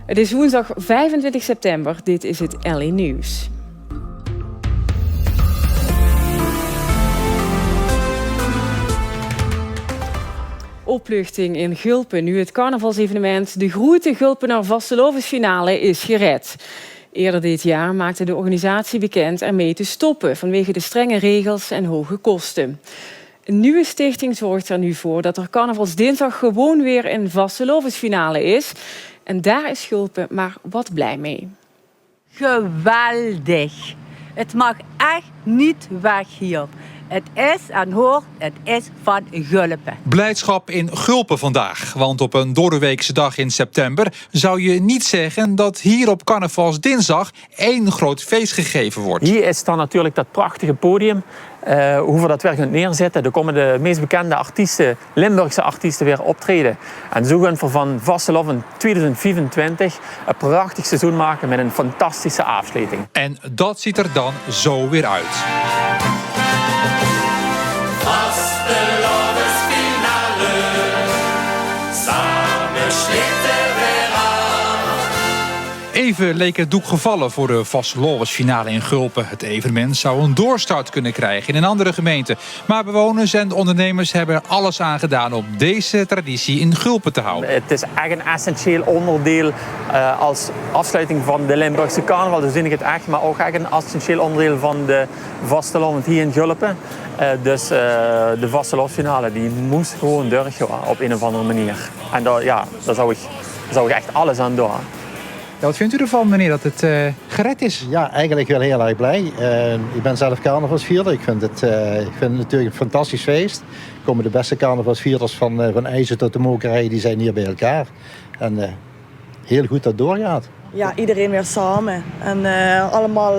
Het is woensdag 25 september. Dit is het LA Nieuws. Opluchting in Gulpen nu het carnavalsevenement De Groete Gulpener Vastelovensfinale is gered. Eerder dit jaar maakte de organisatie bekend ermee te stoppen vanwege de strenge regels en hoge kosten. Een nieuwe stichting zorgt er nu voor dat er carnavalsdinsdag gewoon weer een vastelovensfinale is. En daar is Gulpen maar wat blij mee. Geweldig. Het mag echt niet weg hier. Het is en hoort, het is van Gulpen. Blijdschap in Gulpen vandaag. Want op een doordeweekse dag in september zou je niet zeggen dat hier op carnavalsdinsdag één groot feest gegeven wordt. Hier is dan natuurlijk dat prachtige podium. Hoe we dat weer gaan neerzetten. Er komen de meest bekende artiesten, Limburgse artiesten, weer optreden. En zo gaan we van Vasteloven 2025 een prachtig seizoen maken met een fantastische afsluiting. En dat ziet er dan zo weer uit. Even leek het doek gevallen voor de vastelovensfinale in Gulpen. Het evenement zou een doorstart kunnen krijgen in een andere gemeente. Maar bewoners en ondernemers hebben alles aan gedaan om deze traditie in Gulpen te houden. Het is echt een essentieel onderdeel als afsluiting van de Limburgse carnaval. Dus vind ik het echt, maar ook echt een essentieel onderdeel van de vasteloven hier in Gulpen. Dus de vastelovensfinale die moest gewoon doorgaan op een of andere manier. En daar zou ik echt alles aan doen. Ja, wat vindt u ervan, meneer, dat het gered is? Ja, eigenlijk wel heel erg blij. Ik ben zelf carnavalsvierder. Ik vind het natuurlijk een fantastisch feest. Er komen de beste carnavalsvierders van IJzer tot de Mokerij, die zijn hier bij elkaar. En heel goed dat het doorgaat. Ja, iedereen weer samen. En allemaal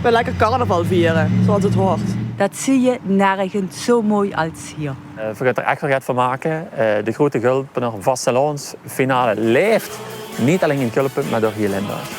weer lekker carnaval vieren, zoals het hoort. Dat zie je nergens zo mooi als hier. We gaan er echt weer van maken. De grote Gulpener Vastelovensfinale leeft niet alleen in Gulpen, maar door heel Limburg.